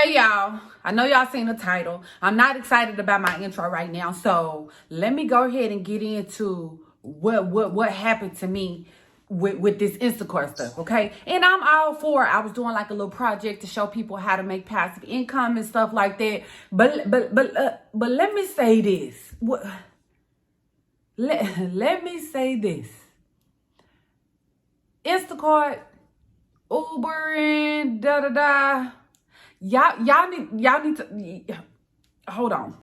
Hey y'all, I know y'all seen the title. I'm not excited about my intro right now, so let me go ahead and get into what happened to me with this Instacart stuff, okay? And I'm all for it. I was doing like a little project to show people how to make passive income and stuff like that. But let me say this. Let me say this. Instacart, Uber, and da-da-da. Y'all need to hold on.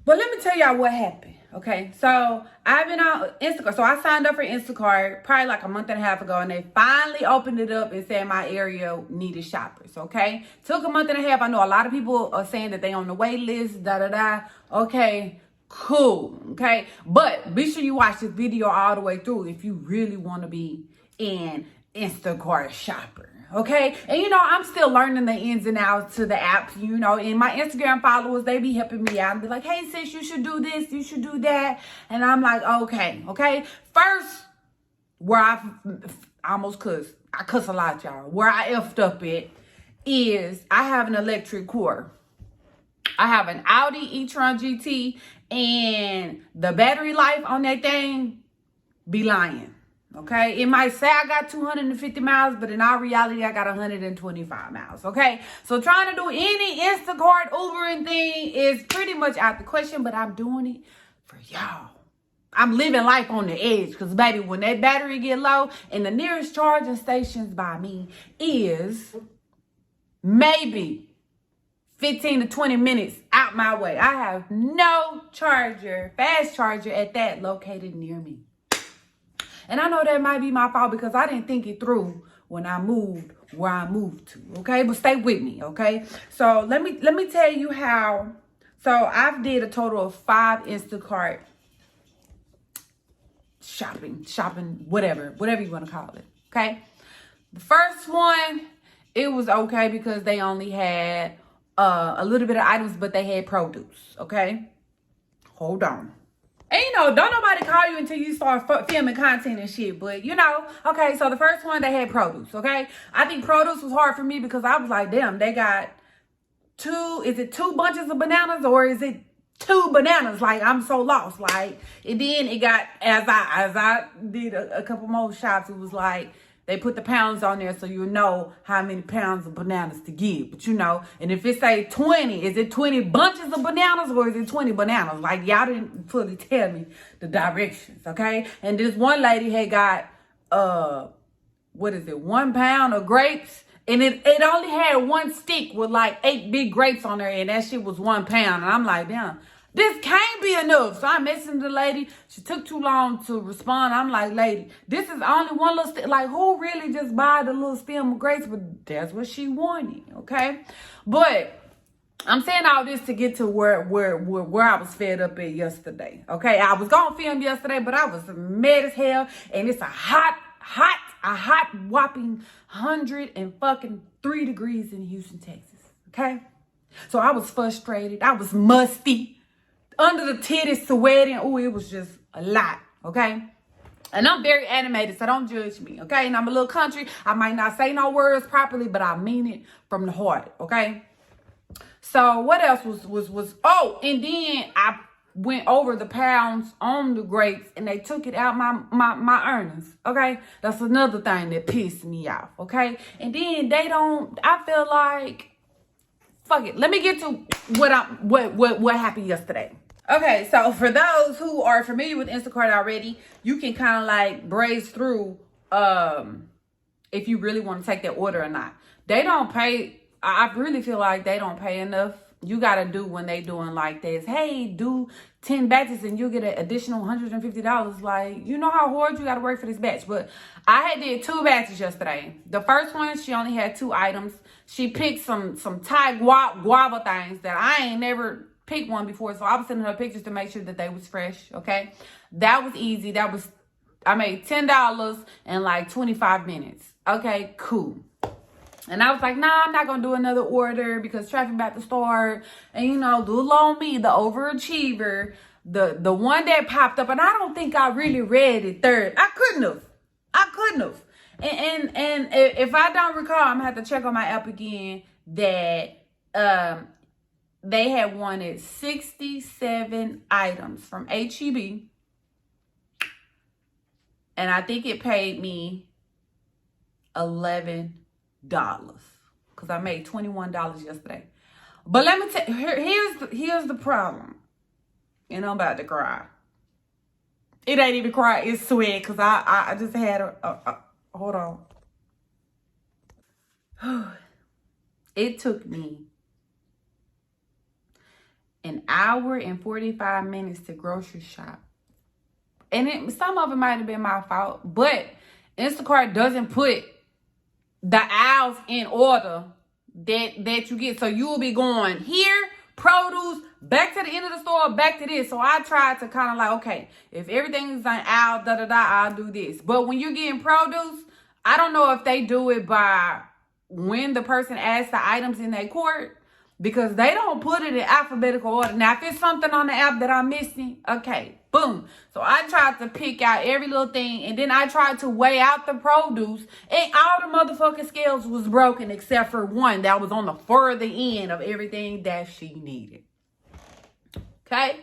But let me tell y'all what happened. Okay, so I've been on Instacart. So I signed up for Instacart probably like a month and a half ago, and they finally opened it up and said my area needed shoppers. Okay, took a month and a half. I know a lot of people are saying that they on the wait list. Okay, cool. Okay, but be sure you watch this video all the way through if you really want to be an Instacart shopper. Okay, and I'm still learning the ins and outs to the apps, and my Instagram followers, they be helping me out and be like, hey sis, you should do this, you should do that. And I'm like, okay. First, where I almost cussed, I cuss a lot, y'all. Where I effed up at is I have an electric car. I have an Audi e-tron GT, and the battery life on that thing be lying. Okay, it might say I got 250 miles, but in all reality, I got 125 miles. Okay, so trying to do any Instacart, Ubering thing is pretty much out the question, but I'm doing it for y'all. I'm living life on the edge because, baby, when that battery get low and the nearest charging stations by me is maybe 15 to 20 minutes out my way. I have no fast charger at that located near me. And I know that might be my fault because I didn't think it through when I moved where I moved to, okay? But stay with me, okay? So let me tell you how. So I've did a total of 5 Instacart shopping, whatever you want to call it, okay? The first one, it was okay because they only had a little bit of items, but they had produce, okay? Hold on. And don't nobody call you until you start filming content and shit. But okay, so the first one, they had produce, okay? I think produce was hard for me because I was like, damn, they got is it 2 bunches of bananas or is it 2 bananas? Like, I'm so lost. Like, and then it got, as I did a couple more shops, it was like, they put the pounds on there so you know how many pounds of bananas to give. But and if it say 20, is it 20 bunches of bananas or is it 20 bananas? Like, y'all didn't fully tell me the directions, okay? And this one lady had got, 1 pound of grapes. And it only had 1 stick with like 8 big grapes on there. And that shit was 1 pound. And I'm like, damn. This can't be enough. So I messaged the lady. She took too long to respond. I'm like, lady, this is only 1 little stick. Like, who really just buy the little stem of grapes? But that's what she wanted, okay? But I'm saying all this to get to where I was fed up at yesterday, okay? I was going to film yesterday, but I was mad as hell. And it's a hot whopping 103 degrees in Houston, Texas, okay? So I was frustrated. I was musty. Under the titties, sweating. Oh, it was just a lot, okay? And I'm very animated, so don't judge me, okay? And I'm a little country. I might not say no words properly, but I mean it from the heart, okay? So what else was oh, and then I went over the pounds on the grapes, and they took it out my earnings, okay? That's another thing that pissed me off, okay? And then I feel like, fuck it. Let me get to what happened yesterday. Okay, so for those who are familiar with Instacart already, you can kind of like braze through if you really want to take that order or not. They don't pay. I really feel like they don't pay enough. You got to do when they doing like this. Hey, do 10 batches and you'll get an additional $150. Like, you know how hard you got to work for this batch. But I did 2 batches yesterday. The first one, she only had 2 items. She picked some Thai guava things that I ain't never picked one before. So I was sending her pictures to make sure that they was fresh, okay? That was easy. I made $10 in like 25 minutes. Okay, cool. And I was like, nah, I'm not going to do another order because traffic about to start. And, you know, little on me, the overachiever, the one that popped up. And I don't think I really read it third. I couldn't have. And if I don't recall, I'm going to have to check on my app again that they had wanted 67 items from HEB. And I think it paid me $11 because I made $21 yesterday. But let me tell you, here's the problem. And I'm about to cry. It ain't even cry, it's sweat because I just had a hold on. It took me an hour and 45 minutes to grocery shop. And some of it might have been my fault, but Instacart doesn't put the aisles in order that you get. So you will be going here, produce, back to the end of the store, back to this. So I tried to kind of like, okay, if everything is on aisle, I'll do this. But when you're getting produce, I don't know if they do it by when the person adds the items in their cart, because they don't put it in alphabetical order. Now, if it's something on the app that I'm missing, okay, boom. So I tried to pick out every little thing, and then I tried to weigh out the produce, and all the motherfucking scales was broken except for one that was on the further end of everything that she needed. Okay?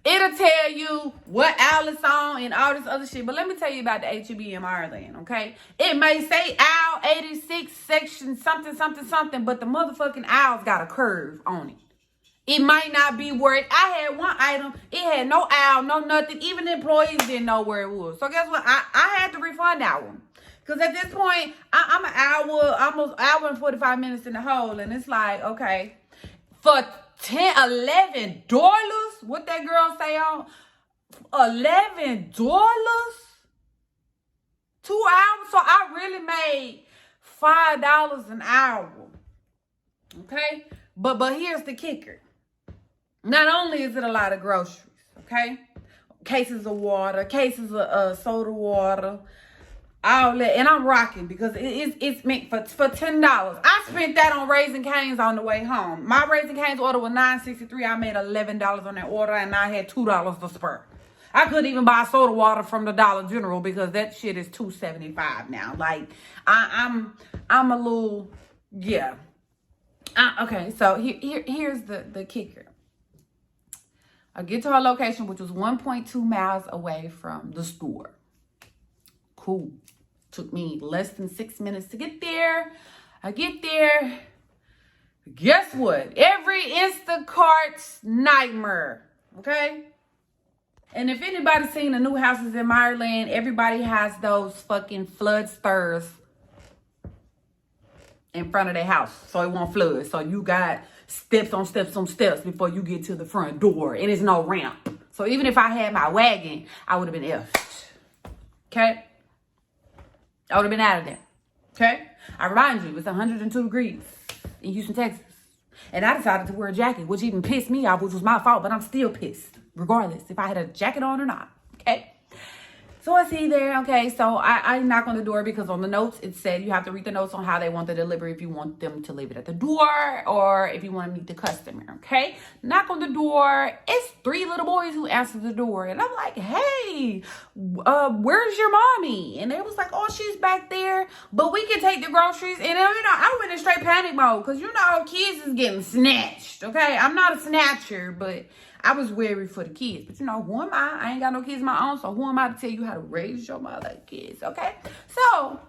It'll tell you what aisle it's on and all this other shit. But let me tell you about the HEB in Ireland, okay? It may say aisle 86, section something, but the motherfucking aisle's got a curve on it. It might not be where it... I had one item. It had no aisle, no nothing. Even the employees didn't know where it was. So guess what? I had to refund that one. Because at this point, I'm an hour, almost hour and 45 minutes in the hole. And it's like, okay, for $11, what that girl say on $11, 2 hours. So I really made $5 an hour. Okay, but here's the kicker. Not only is it a lot of groceries, okay, cases of water, cases of soda water, all that, and I'm rocking because it's meant for $10. I spent that on Raising Cane's on the way home. My Raising Cane's order was $9.63. I made $11 on that order, and I had $2 to spare. I couldn't even buy soda water from the Dollar General because that shit is $2.75 now. Like I'm a little, yeah. Okay, so here's the kicker. I get to our location, which was 1.2 miles away from the store. Cool. Took me less than 6 minutes to get there. I get there. Guess what? Every Instacart's nightmare. Okay? And if anybody's seen the new houses in Ireland, everybody has those fucking flood stairs in front of their house so it won't flood. So you got steps on steps on steps before you get to the front door. And it's no ramp. So even if I had my wagon, I would have been effed. Okay? I would have been out of there. Okay? I remind you, it's 102 degrees in Houston, Texas. And I decided to wear a jacket, which even pissed me off, which was my fault, but I'm still pissed, regardless if I had a jacket on or not. Okay? So I see there, okay, so I knock on the door because on the notes, it said you have to read the notes on how they want the delivery if you want them to leave it at the door or if you want to meet the customer, okay? Knock on the door. It's 3 little boys who answer the door. And I'm like, hey, where's your mommy? And they was like, oh, she's back there, but we can take the groceries. And, I went in straight panic mode because, kids is getting snatched, okay? I'm not a snatcher, but I was wary for the kids. But, who am I? I ain't got no kids of my own, so who am I to tell you how to raise your mother kids, okay? So,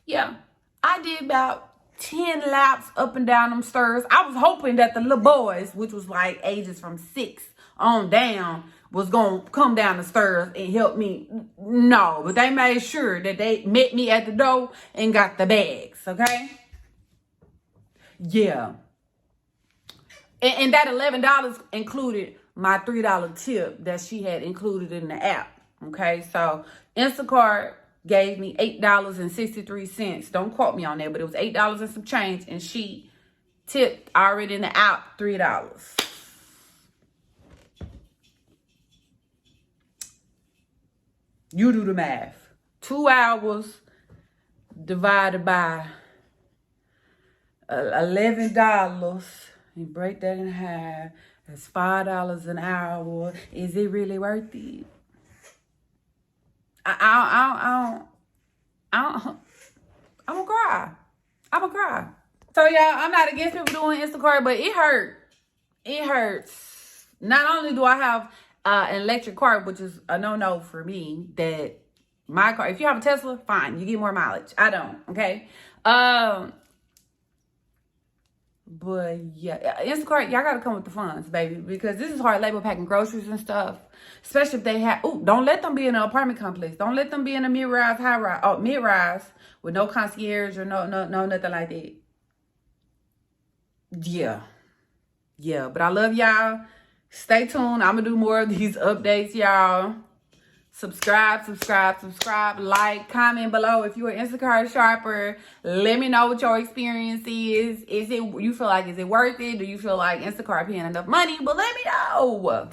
yeah, I did about 10 laps up and down them stairs. I was hoping that the little boys, which was like ages from 6 on down, was going to come down the stairs and help me. No, but they made sure that they met me at the door and got the bags, okay? Yeah. And that $11 included my $3 tip that she had included in the app. Okay, so Instacart gave me $8.63. Don't quote me on that, but it was $8 and some change, and she tipped already in the app $3. You do the math. 2 hours divided by $11. You break that in half. That's $5 an hour. Is it really worth it? I'm gonna cry. I'm gonna cry. So y'all, I'm not against people doing Instacart, but it hurt. It hurts. Not only do I have an electric car, which is a no-no for me, that my car, if you have a Tesla, fine, you get more mileage. I don't, okay? But yeah, Instacart, y'all gotta come with the funds, baby, because this is hard labor packing groceries and stuff. Especially if they have, don't let them be in an apartment complex. Don't let them be in a mid-rise, high-rise, mid-rise with no concierge or no nothing like that. Yeah, but I love y'all. Stay tuned. I'm gonna do more of these updates, y'all. Subscribe, like, comment below if you're an Instacart shopper. Let me know what your experience is. Is it worth it? Do you feel like Instacart paying enough money? But let me know.